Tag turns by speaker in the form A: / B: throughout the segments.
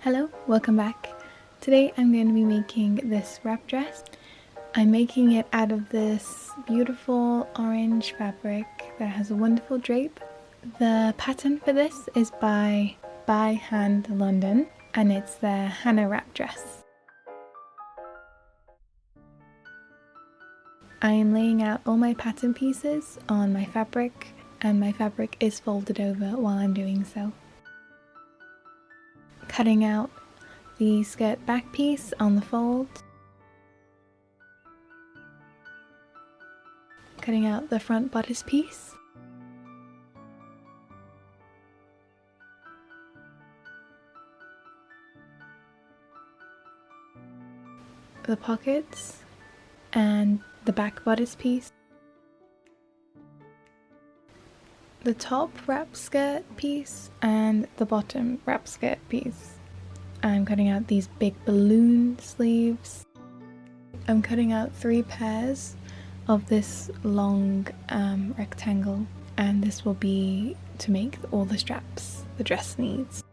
A: Hello, welcome back. Today I'm going to be making this wrap dress. I'm making it out of this beautiful orange fabric that has a wonderful drape. The pattern for this is by byhandlondon and it's the Hannah wrap dress. I am laying out all my pattern pieces on my fabric and my fabric is folded over while I'm doing so. Cutting out the skirt back piece on the fold, cutting out the front bodice piece, the pockets and the back bodice piece, the top wrap skirt piece and the bottom wrap skirt piece. I'm cutting out these big balloon sleeves. I'm cutting out 3 pairs of this long rectangle, and this will be to make all the straps the dress needs.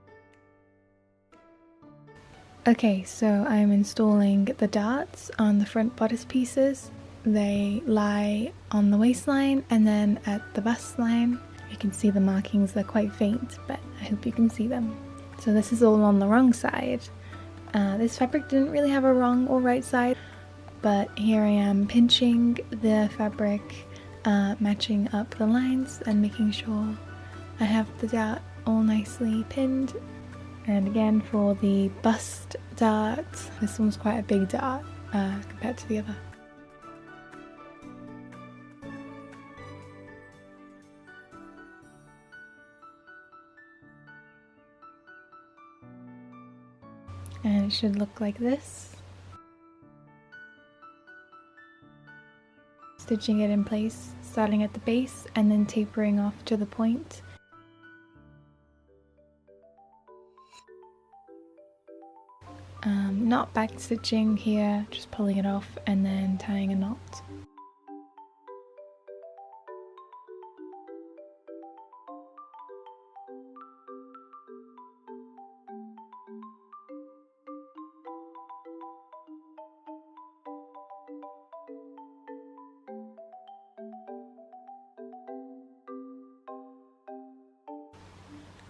A: Okay, so I'm installing the darts on the front bodice pieces. They lie on the waistline and then at the bust line. You can see the markings, they're quite faint, but I hope you can see them. So this is all on the wrong side. This fabric didn't really have a wrong or right side, but here I am pinching the fabric, matching up the lines and making sure I have the dart all nicely pinned. And again, for the bust dart, this one's quite a big dart compared to the other. And it should look like this. Stitching it in place, starting at the base and then tapering off to the point. Not back stitching here, just pulling it off and then tying a knot.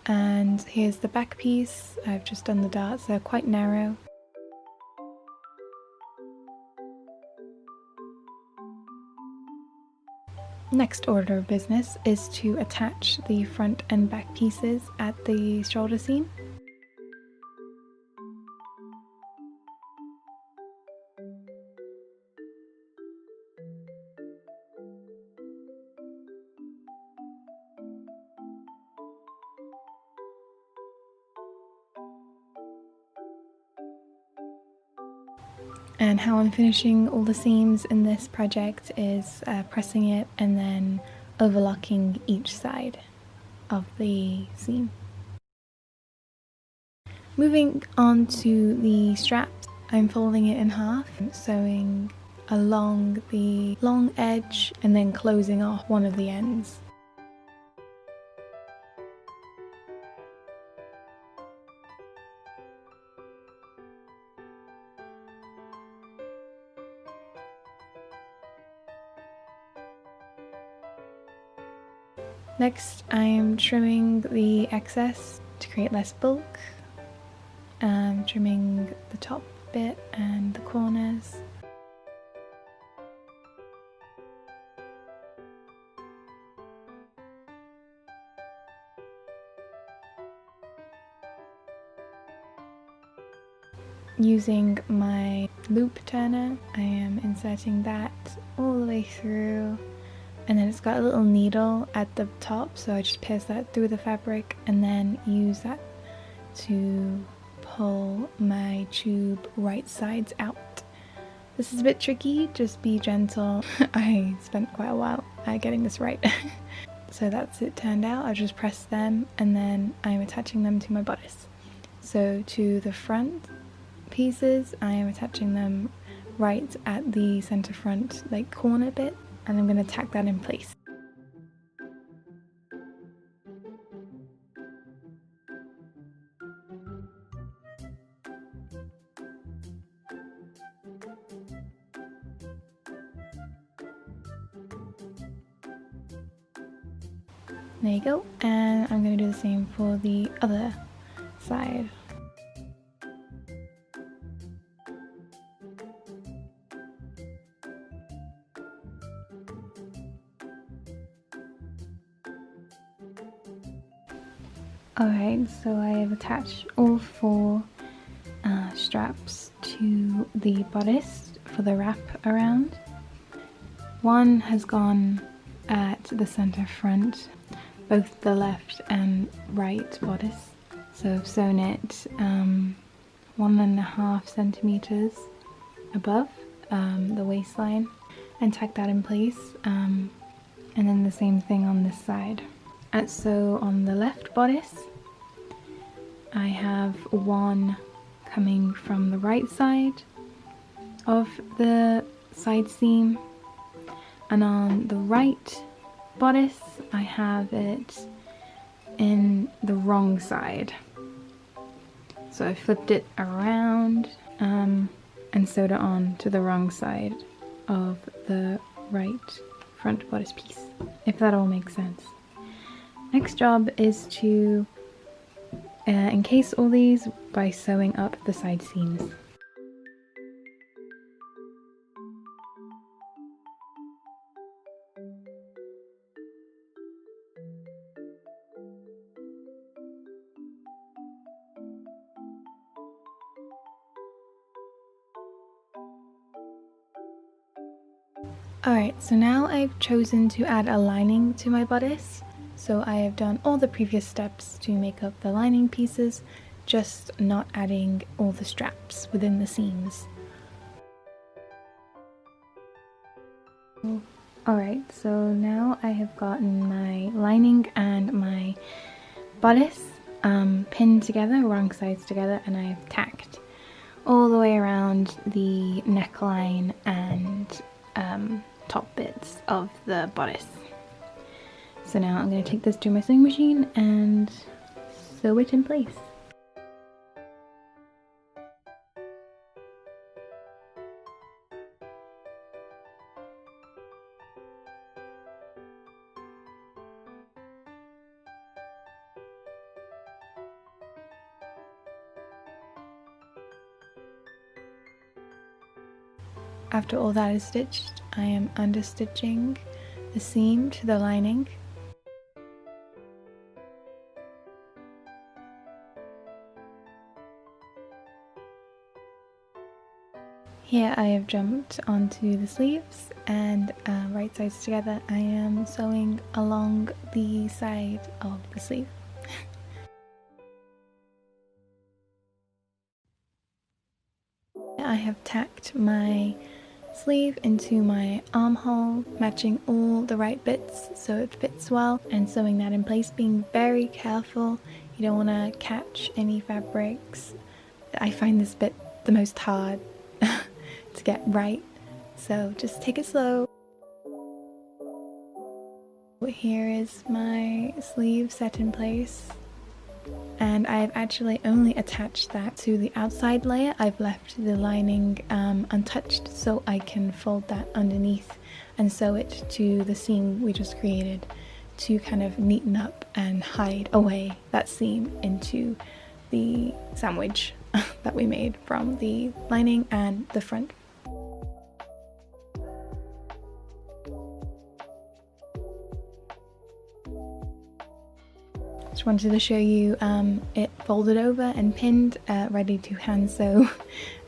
A: And here's the back piece. I've just done the darts, they're quite narrow. Next order of business is to attach the front and back pieces at the shoulder seam. And how I'm finishing all the seams in this project is pressing it and then overlocking each side of the seam. Moving on to the straps, I'm folding it in half, sewing along the long edge and then closing off one of the ends. Next, I'm trimming the excess to create less bulk. Trimming the top bit and the corners. Using my loop turner, I am inserting that all the way through. And then it's got a little needle at the top, so I just pierce that through the fabric and then use that to pull my tube right sides out. This is a bit tricky, just be gentle. I spent quite a while getting this right. So that's it turned out. I just pressed them and then I'm attaching them to my bodice. So to the front pieces, I am attaching them right at the center front like corner bit, and I'm going to tack that in place. There you go, and I'm going to do the same for the other side. Alright, so I have attached all 4 straps to the bodice for the wrap around. One has gone at the center front, both the left and right bodice. So I've sewn it 1.5 centimeters above the waistline and tacked that in place, and then the same thing on this side. And so on the left bodice I have one coming from the right side of the side seam, and on the right bodice I have it in the wrong side. So I flipped it around and sewed it on to the wrong side of the right front bodice piece, if that all makes sense. Next job is to encase all these by sewing up the side seams. Alright, so now I've chosen to add a lining to my bodice. So I have done all the previous steps to make up the lining pieces, just not adding all the straps within the seams. Alright, so now I have gotten my lining and my bodice pinned together, wrong sides together, and I have tacked all the way around the neckline and top bits of the bodice. So now I'm going to take this to my sewing machine and sew it in place. After all that is stitched, I am understitching the seam to the lining. Here I have jumped onto the sleeves and right sides together. I am sewing along the side of the sleeve. I have tacked my sleeve into my armhole, matching all the right bits so it fits well, and sewing that in place, being very careful. You don't want to catch any fabrics. I find this bit the most hard to get right, so just take it slow. Here is my sleeve set in place, and I've actually only attached that to the outside layer. I've left the lining untouched so I can fold that underneath and sew it to the seam we just created to kind of neaten up and hide away that seam into the sandwich that we made from the lining and the front. Just wanted to show you it folded over and pinned, ready to hand sew.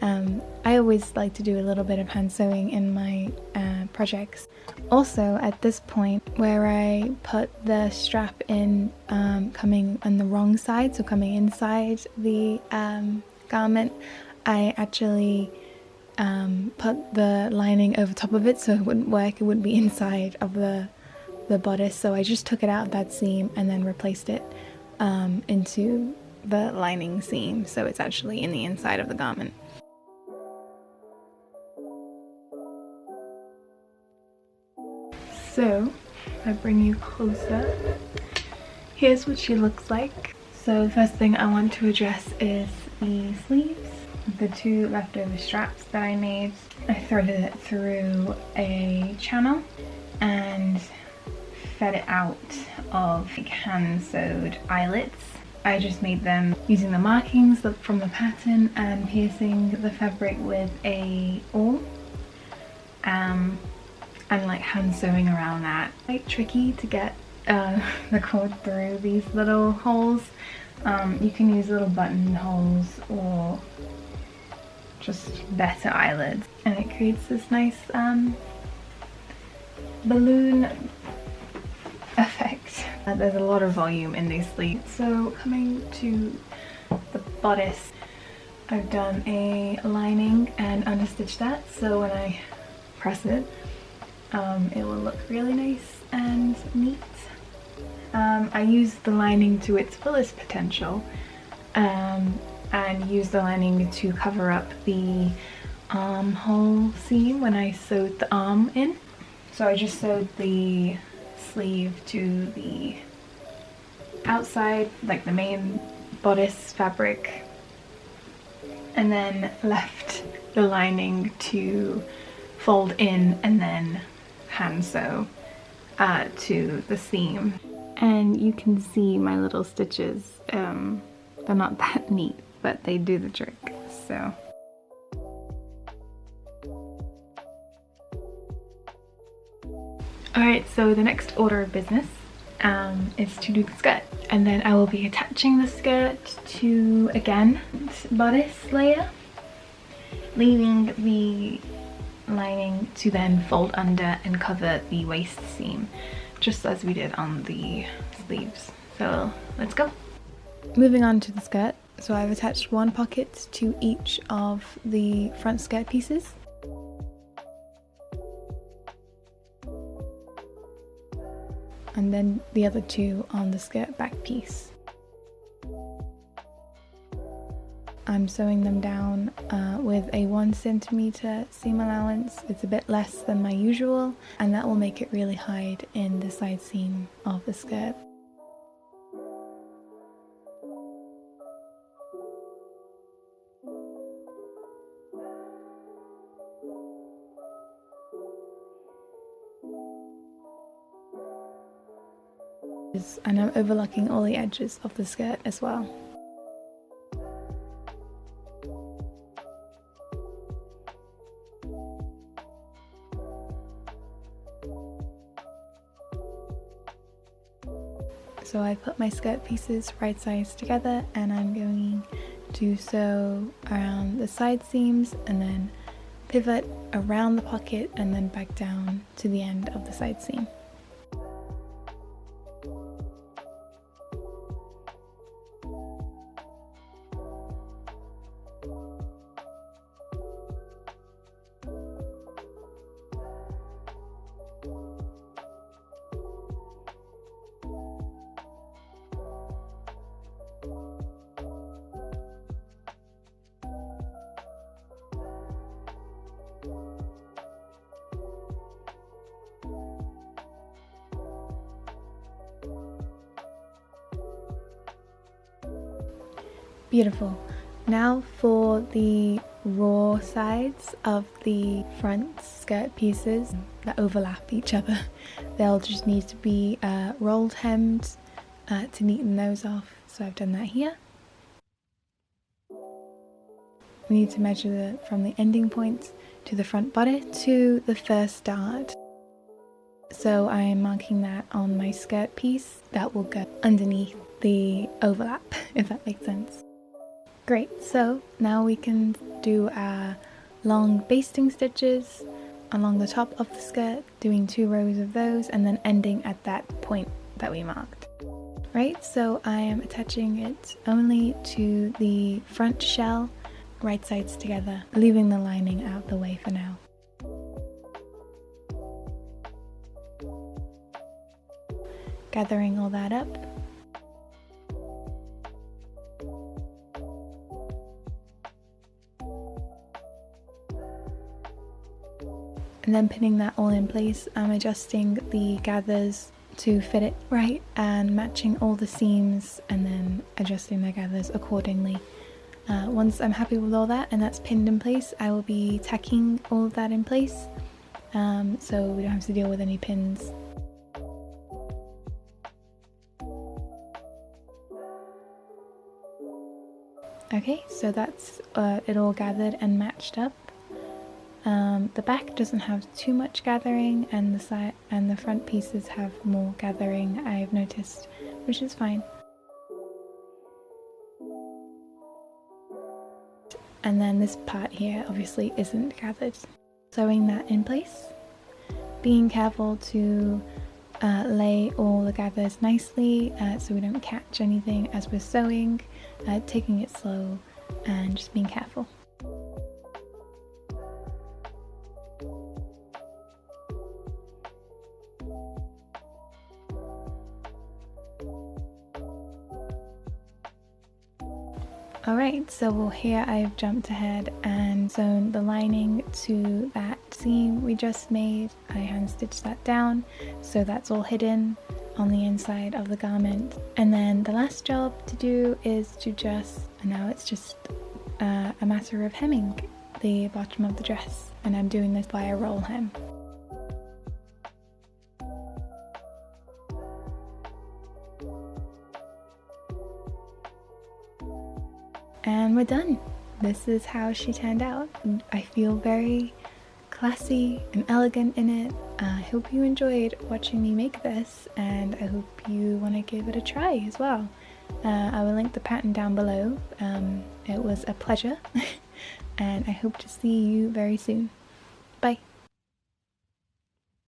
A: I always like to do a little bit of hand sewing in my projects. Also, at this point where I put the strap in coming on the wrong side, so coming inside the garment, I actually put the lining over top of it so it wouldn't work, it wouldn't be inside of the bodice. So I just took it out of that seam and then replaced it into the lining seam, so it's actually in the inside of the garment. So if I bring you closer, here's what she looks like. So the first thing I want to address is the sleeves. The 2 leftover straps that I made, I threaded it through a channel and fed it out of like hand sewed eyelets. I just made them using the markings from the pattern and piercing the fabric with a awl, and like hand sewing around that. Quite tricky to get the cord through these little holes. You can use little button holes or just better eyelets, and it creates this nice balloon effect. There's a lot of volume in these sleeves. So coming to the bodice, I've done a lining and understitched that, so when I press it, it will look really nice and neat. I used the lining to its fullest potential, and used the lining to cover up the armhole seam when I sewed the arm in. So I just sewed the sleeve to the outside, like the main bodice fabric, and then left the lining to fold in and then hand sew to the seam. And you can see my little stitches. They're not that neat, but they do the trick. So alright, so the next order of business is to do the skirt, and then I will be attaching the skirt to, again, bodice layer, leaving the lining to then fold under and cover the waist seam, just as we did on the sleeves. So let's go. Moving on to the skirt, so I've attached one pocket to each of the front skirt pieces. And then the other two on the skirt back piece. I'm sewing them down with a 1 centimeter seam allowance. It's a bit less than my usual, and that will make it really hide in the side seam of the skirt. And I'm overlocking all the edges of the skirt as well. So I put my skirt pieces right sides together, and I'm going to sew around the side seams and then pivot around the pocket and then back down to the end of the side seam. Beautiful. Now for the raw sides of the front skirt pieces that overlap each other. They'll just need to be rolled hemmed to neaten those off. So I've done that here. We need to measure from the ending point to the front body to the first dart. So I am marking that on my skirt piece. That will go underneath the overlap, if that makes sense. Great, so now we can do our long basting stitches along the top of the skirt, doing 2 rows of those and then ending at that point that we marked. Right, so I am attaching it only to the front shell, right sides together, leaving the lining out the way for now. Gathering all that up. And then pinning that all in place, I'm adjusting the gathers to fit it right and matching all the seams and then adjusting the gathers accordingly. Once I'm happy with all that and that's pinned in place, I will be tacking all of that in place so we don't have to deal with any pins. Okay, so that's it all gathered and matched up. The back doesn't have too much gathering, and the side and the front pieces have more gathering, I've noticed, which is fine. And then this part here obviously isn't gathered. Sewing that in place, being careful to lay all the gathers nicely so we don't catch anything as we're sewing, taking it slow and just being careful. Alright, so here I've jumped ahead and sewn the lining to that seam we just made. I hand stitched that down so that's all hidden on the inside of the garment. And then the last job to do is to now it's just a matter of hemming the bottom of the dress, and I'm doing this via roll hem. And we're done. This is how she turned out. I feel very classy and elegant in it. I hope you enjoyed watching me make this, and I hope you want to give it a try as well. I will link the pattern down below. It was a pleasure and I hope to see you very soon. Bye!